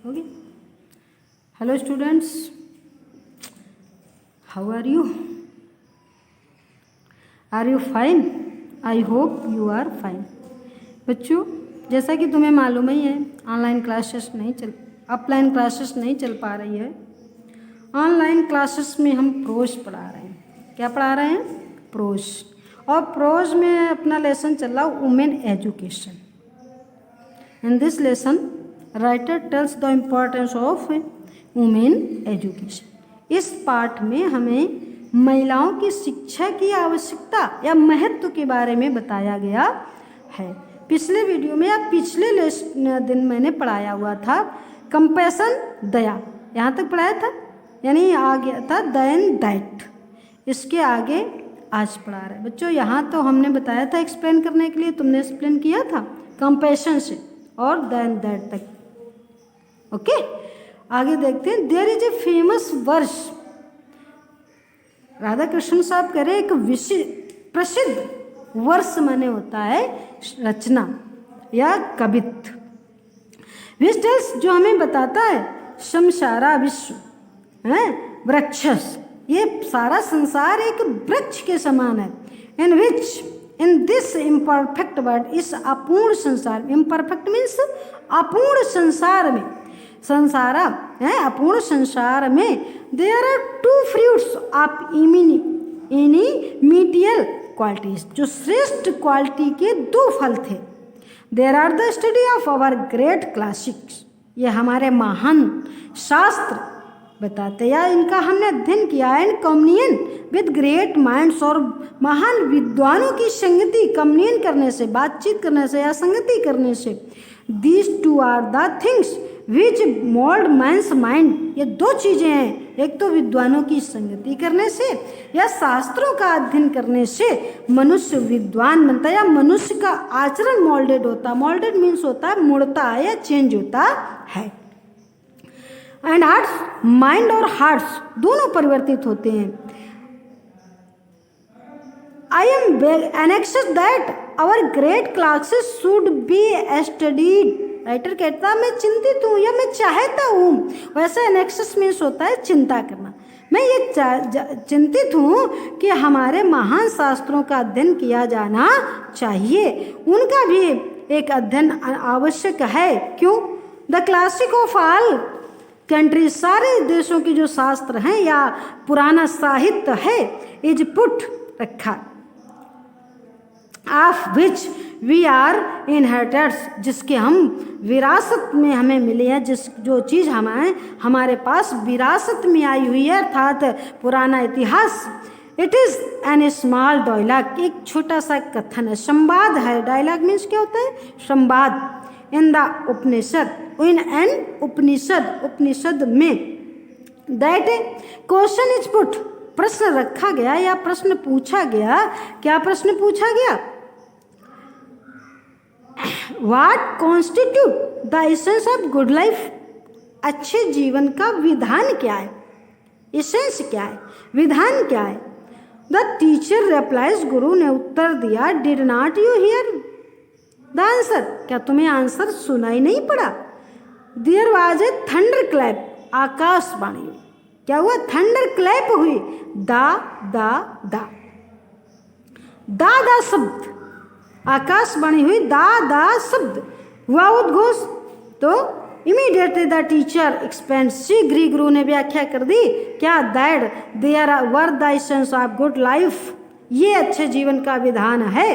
होगी। Hello students, how are you? Are you fine? I hope you are fine. बच्चों, जैसा कि तुम्हें मालूम ही है, ऑफलाइन क्लासेस नहीं चल पा रही है। ऑनलाइन क्लासेस में हम प्रोज पढ़ा रहे हैं। क्या पढ़ा रहे हैं? प्रोज। और प्रोज में अपना लेसन चल रहा women education. In this lesson writer tells the importance of women education. इस पाठ में हमें महिलाओं की शिक्षा की आवश्यकता या महत्व के बारे में बताया गया है। पिछले वीडियो में या पिछले दिन मैंने पढ़ाया हुआ था कंपैशन, दया, यहाँ तक पढ़ाया था, यानी आ गया था देन दैट। इसके आगे आज पढ़ा रहे हैं बच्चों। यहाँ तो हमने बताया था एक्सप्लेन करने के लिए, तुमने एक्सप्लेन किया था कंपैशन से और देन दैट तक। ओके, आगे देखते हैं। There is a famous verse. Radha Krishna साहब कह रहे एक प्रसिद्ध वर्ष माने होता है रचना या कवित्व। विस्टल्स जो हमें बताता है संसारा विश्व है वृक्षस, ये सारा संसार एक वृक्ष के समान है। इन दिस इम्परफेक्ट वर्ड, इस अपूर्ण संसार, इम्परफेक्ट मीन्स अपूर्ण संसार में, संसारा है अपूर्ण संसार में, there are two fruits of inimitable qualities, जो श्रेष्ठ क्वालिटी के दो फल थे। There are the study of our great classics, ये हमारे महान शास्त्र बताते या इनका हमने अध्ययन किया। And communion with great minds, और महान विद्वानों की संगति, कम्युनियन करने से, बातचीत करने से या संगति करने से। These two are the things which mould man's mind, ये दो चीज़ें हैं, एक तो विद्वानों की संगति करने से या शास्त्रों का अध्ययन करने से मनुष्य विद्वान बनता है या मनुष्य का आचरण मोल्डेड होता। मोल्डेड मीन्स होता है मुड़ता है या चेंज होता है। एंड हार्ट्स, माइंड और हार्ट्स दोनों परिवर्तित होते हैं। I am anxious that our great classes should be studied. Writer कहता है मैं चिंतित हूँ या मैं चाहता हूँ, वैसे एनेक्सेस मीन्स होता है चिंता करना। मैं ये चिंतित हूँ कि हमारे महान शास्त्रों का अध्ययन किया जाना चाहिए, उनका भी एक अध्ययन आवश्यक है। क्यों? The classic of all country, सारे देशों की जो शास्त्र हैं या पुराना साहित्य है, इज पुट रखा, of which we are inheritors, जिसके हम विरासत में हमें मिले हैं, जो चीज़ हमारे पास विरासत में आई हुई है, अर्थात पुराना इतिहास। It is an small dialogue, एक छोटा सा कथन है, संवाद है। डायलॉग मीन्स क्या होता है? संवाद। In the Upanishad, in an उपनिषद, उपनिषद में। दैट क्वेश्चन इज पुट, प्रश्न रखा गया या प्रश्न पूछा गया। क्या प्रश्न पूछा गया? What constitute the essence of good life? अच्छे जीवन का विधान क्या है? एसेंस क्या है? विधान क्या है? The teacher replies, गुरु ने उत्तर दिया, did not you hear the answer? क्या तुम्हें आंसर सुनाई नहीं पड़ा? There was a thunder clap, Akashvani. क्या हुआ? थंडर क्लैप हुई। दा दा दा, दा दा शब्द, आकाशवाणी हुई, दा दा शब्द हुआ उद्घोष। तो इमीडिएटली द टीचर एक्सप्लेन, शीघ्र ही गुरु ने व्याख्या कर दी। क्या? That there were the essence of good life, ये अच्छे जीवन का विधान है।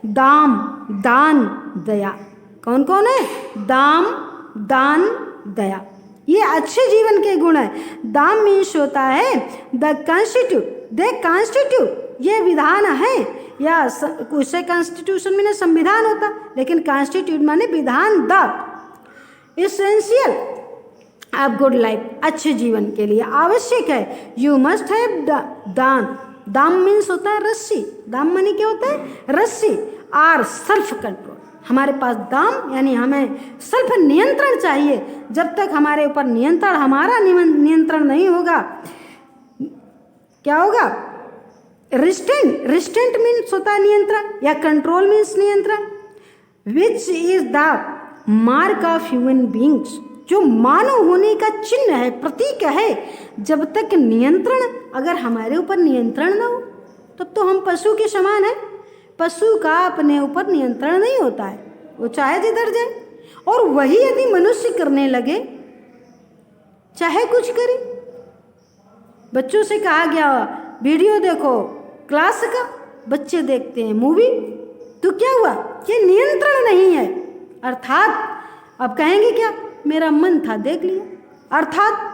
दाम, दान, दया। कौन कौन है? दाम, दान, दया, ये अच्छे जीवन के गुण है। दाम मीन्स होता है द कॉन्स्टिट्यूट, दे कॉन्स्टिट्यूट, ये विधान है, या उसे कॉन्स्टिट्यूशन में संविधान होता, लेकिन कॉन्स्टिट्यूट माने विधान। The essential of good life, अच्छे जीवन के लिए आवश्यक है। यू मस्ट हैव दान, दाम मीन्स होता है रस्सी, दाम माने क्या होता है? रस्सी। आर सेल्फ कंट्रोल, हमारे पास दाम यानी हमें सेल्फ नियंत्रण चाहिए। जब तक हमारे ऊपर नियंत्रण, हमारा नियंत्रण नहीं होगा, क्या होगा? रिस्टेंट, रिस्टेंट मीन्स होता है नियंत्रण या कंट्रोल मीन्स नियंत्रण। Which is the mark of human beings, जो मानव होने का चिन्ह है, प्रतीक है, जब तक नियंत्रण, अगर हमारे ऊपर नियंत्रण ना हो तब तो हम पशु के समान हैं। पशु का अपने ऊपर नियंत्रण नहीं होता है, वो चाहे जिधर जाए। और वही यदि मनुष्य करने लगे, चाहे कुछ करे। बच्चों से कहा गया वीडियो देखो क्लास का, बच्चे देखते हैं मूवी, तो क्या हुआ? ये नियंत्रण नहीं है। अर्थात अब कहेंगे क्या, मेरा मन था देख लिया। अर्थात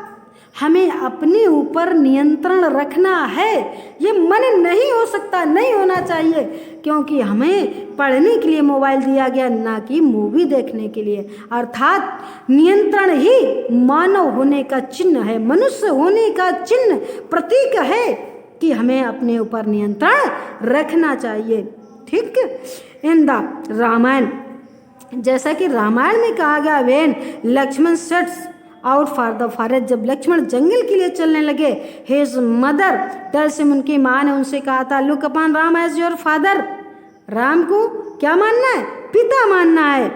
हमें अपने ऊपर नियंत्रण रखना है। ये मन नहीं हो सकता, नहीं होना चाहिए, क्योंकि हमें पढ़ने के लिए मोबाइल दिया गया, ना कि मूवी देखने के लिए। अर्थात नियंत्रण ही मानव होने का चिन्ह है, मनुष्य होने का चिन्ह, प्रतीक है कि हमें अपने ऊपर नियंत्रण रखना चाहिए। ठीक। इन द रामायण, जैसा कि रामायण में कहा गया, when Lakshman sets out for the forest, जब लक्ष्मण जंगल के लिए चलने लगे, हिज मदर टेल्स हिम, उनकी माँ ने उनसे कहा था, look upon Ram as your father, Ram को क्या मानना है? पिता मानना है।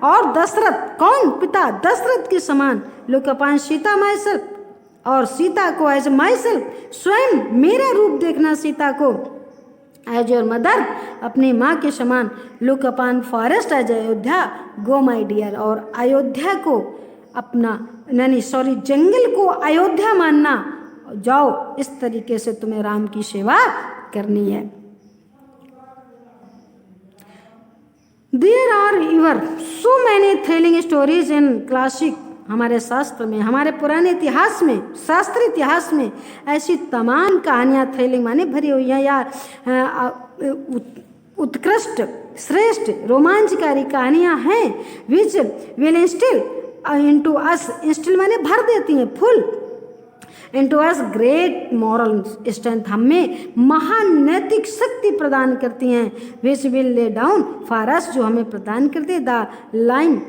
और दशरथ, कौन? पिता, दशरथ के समान। Look upon Sita my self, और सीता को एज माई सेल्फ, स्वयं मेरा रूप देखना सीता को। एज योर मदर, अपनी माँ के समान। Look upon forest as Ayodhya, go my dear, और अयोध्या को अपना, नहीं सॉरी, जंगल को अयोध्या मानना। जाओ, इस तरीके से तुम्हें राम की सेवा करनी है। There are ever so many thrilling stories in classic, हमारे शास्त्र में, हमारे पुराने इतिहास में, शास्त्र इतिहास में ऐसी तमाम कहानियाँ थ्रिलिंग माने भरी हुई हैं, या उत्कृष्ट, श्रेष्ठ, रोमांचकारी कहानियाँ हैं, which will instil into us, instil माने भर देती हैं, full, into us great moral strength, हमें महान नैतिक शक्ति प्रदान करती हैं, which will lay down for us, जो हमें प्रदान करती है, the line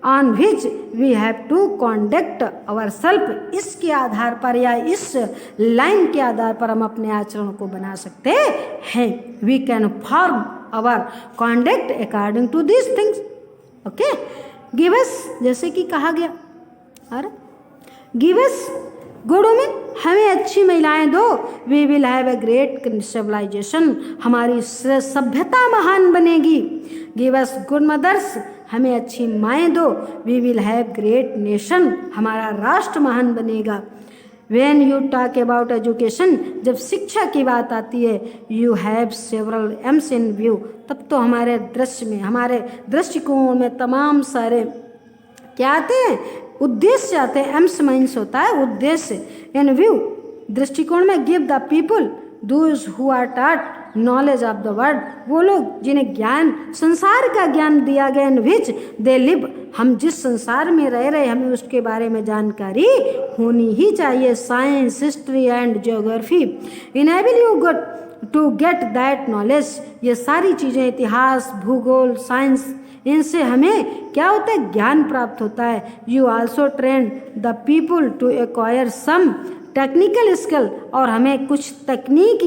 on which we have to conduct our self, इसके आधार पर या इस लाइन के आधार पर हम अपने आचरण को बना सकते हैं। We can form our conduct according to this things. Okay, give us, जैसे कि कहा गया, अरे गिव अस गुड वुमेन, हमें अच्छी महिलाएं दो, we will have a great civilization, हमारी सभ्यता महान बनेगी। गिव अस गुड मदर्स, हमें अच्छी माएँ दो, we will have great nation, हमारा राष्ट्र महान बनेगा। When you talk about education, जब शिक्षा की बात आती है, you have several aims in view, तब तो हमारे दृश्य में, हमारे दृष्टिकोण में तमाम सारे क्या आते हैं? उद्देश्य आते हैं। एम्स मीन्स होता है उद्देश्य। इन व्यू, दृष्टिकोण में, give the people those who are taught knowledge of the world, वो लोग जिन्हें ज्ञान, संसार का ज्ञान दिया गया, इन विच दे लिव, हम जिस संसार में रह रहे हमें उसके बारे में जानकारी होनी ही चाहिए। Science, history and geography enable you good to get that knowledge, ये सारी चीज़ें, इतिहास, भूगोल, साइंस, इनसे हमें क्या होता है? ज्ञान प्राप्त होता है। You also train the people to acquire some technical skill, और हमें कुछ तकनीक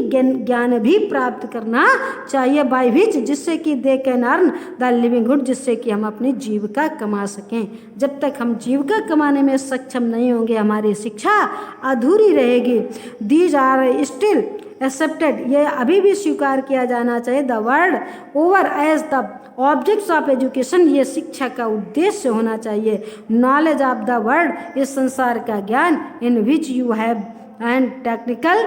ज्ञान भी प्राप्त करना चाहिए, बाय विच, जिससे कि दे कैन अर्न द लिविंगहुड, जिससे कि हम अपनी जीविका कमा सकें। जब तक हम जीविका कमाने में सक्षम नहीं होंगे, हमारी शिक्षा अधूरी रहेगी। दीज आर स्टिल एक्सेप्टेड, ये अभी भी स्वीकार किया जाना चाहिए, the world over as the objects of education, ये शिक्षा का उद्देश्य होना चाहिए। नॉलेज ऑफ द वर्ल्ड, इस संसार का ज्ञान, in which you have and technical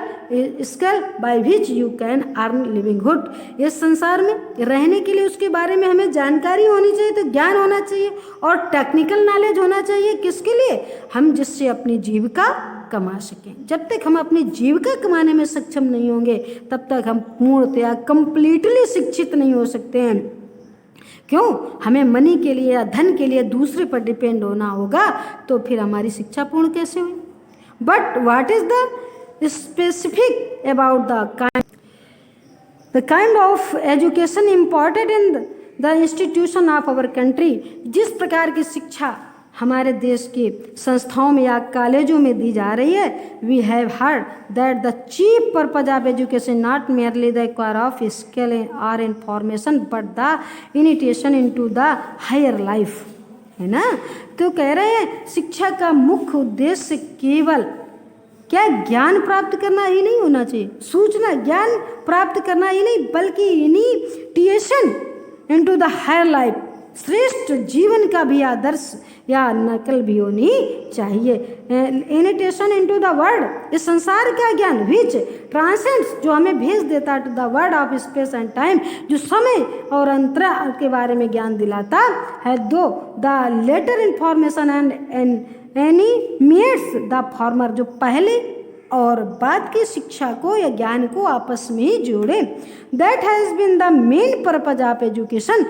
skill by which you can earn livelihood, इस संसार में रहने के लिए उसके बारे में हमें जानकारी होनी चाहिए, तो ज्ञान होना चाहिए, और टेक्निकल नॉलेज होना चाहिए। किसके लिए? हम जिससे अपनी जीविका कमा सकें। जब तक हम अपनी जीविका कमाने में सक्षम नहीं होंगे, तब तक हम पूर्णतया कंप्लीटली शिक्षित नहीं हो सकते हैं। क्यों? हमें मनी के लिए या धन के लिए दूसरे पर डिपेंड होना होगा, तो फिर हमारी शिक्षा पूर्ण कैसे हुई? But what is the specific about the kind of education important in the institution of our country, जिस प्रकार की शिक्षा हमारे देश की संस्थाओं में या कॉलेजों में दी जा रही है, we have heard that the chief purpose of education not merely the acquire of skill और information, but the initiation into the higher life. है ना। तो कह रहे हैं शिक्षा का मुख्य उद्देश्य केवल क्या ज्ञान प्राप्त करना ही नहीं होना चाहिए, सूचना ज्ञान प्राप्त करना ही नहीं, बल्कि initiation into the higher life, श्रेष्ठ जीवन का भी आदर्श या नकल भी होनी चाहिए। इनिटेशन इनटू द वर्ल्ड, इस संसार का ज्ञान विच ट्रांसेंड्स, जो हमें भेज देता to the world of space and time, जो समय और अंतराल के बारे में ज्ञान दिलाता है। Do the latter information and animates the former, जो पहले और बाद की शिक्षा को या ज्ञान को आपस में ही जोड़े। That has been the main purpose of education,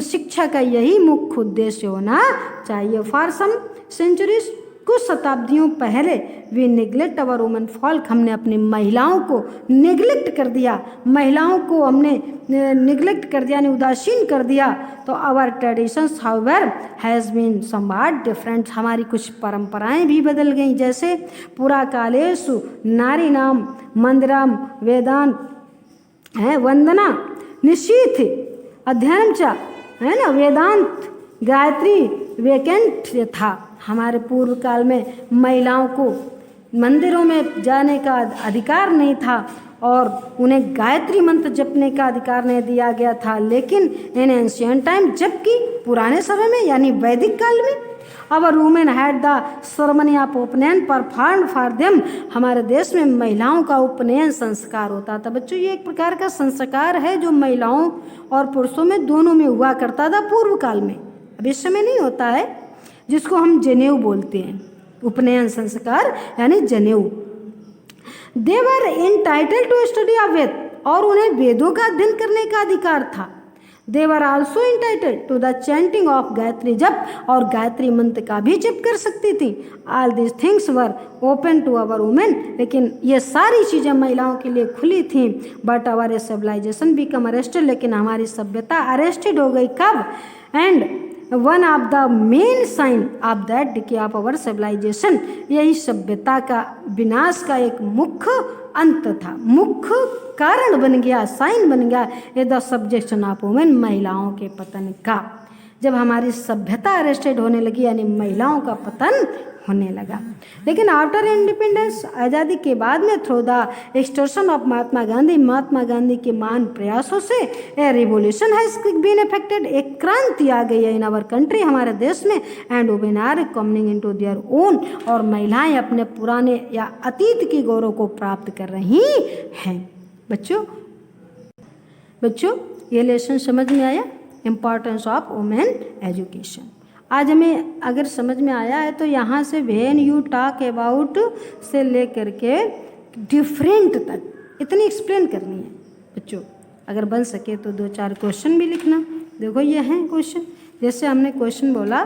शिक्षा का यही मुख्य उद्देश्य होना चाहिए। फॉर सम सेंचुरीज, कुछ शताब्दियों पहले we neglect our women folk, हमने अपनी महिलाओं को निगलेक्ट कर दिया, महिलाओं को हमने निगलेक्ट कर दिया, यानी उदासीन कर दिया। तो our traditions however has been somewhat different, हमारी कुछ परंपराएं भी बदल गईं। जैसे पुरा कालेषु नारी नाम मंदिरम वेदांत है वंदना निशीथ अध्ययन च, है ना, वेदांत गायत्री वेकेंट था। हमारे पूर्व काल में महिलाओं को मंदिरों में जाने का अधिकार नहीं था और उन्हें गायत्री मंत्र जपने का अधिकार नहीं दिया गया था। लेकिन इन एंशियंट टाइम, जबकि पुराने समय में यानी वैदिक काल में, our women had the ceremony of upanayan performed for them, हमारे देश में महिलाओं का उपनयन संस्कार होता था। बच्चों, ये एक प्रकार का संस्कार है जो महिलाओं और पुरुषों में दोनों में हुआ करता था पूर्व काल में, अब इस समय नहीं होता है, जिसको हम जनेऊ बोलते हैं, उपनयन संस्कार यानी जनेऊ। They were entitled to study of Veda, और उन्हें वेदों का अध्ययन करने का अधिकार था। They were also entitled to the chanting of Gayatri jap, और गायत्री मंत्र का भी जप कर सकती थी। All this things were open to our women, लेकिन ये सारी चीज़ें महिलाओं के लिए खुली थी। But our civilization become arrested, लेकिन हमारी सभ्यता अरेस्टेड हो गई। कब? And one of the main sign of that decay of our civilization, यही सभ्यता का विनाश का एक मुख्य अंत था, मुख्य कारण बन गया, साइन बन गया ये द सब्जेक्शन ऑफ वुमेन, महिलाओं के पतन का। जब हमारी सभ्यता अरेस्टेड होने लगी यानी महिलाओं का पतन होने लगा। लेकिन आफ्टर इंडिपेंडेंस, आज़ादी के बाद में, through the extortion of Mahatma Gandhi के महान प्रयासों से a revolution has been affected, एक क्रांति आ गई है इन आवर कंट्री, हमारे देश में। And women are coming into their own, और महिलाएं अपने पुराने या अतीत की गौरव को प्राप्त कर रही हैं। बच्चों ये लेसन समझ में आया, इम्पॉर्टेंस ऑफ वुमेन एजुकेशन। आज हमें अगर समझ में आया है तो यहाँ से व्हेन यू टॉक अबाउट से लेकर के डिफरेंट तक इतनी एक्सप्लेन करनी है। बच्चों अगर बन सके तो 2-4 क्वेश्चन भी लिखना। देखो ये हैं क्वेश्चन, जैसे हमने क्वेश्चन बोला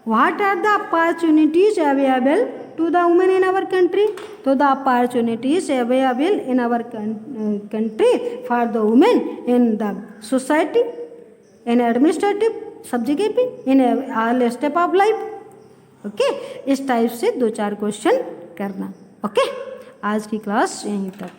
what are the opportunities available to the women in our country, तो the opportunities available in our country for the women in the society, in administrative, सब जगह पे, in all step of life. Okay, इस type से 2-4 question करना। Okay, आज की class यहीं तक।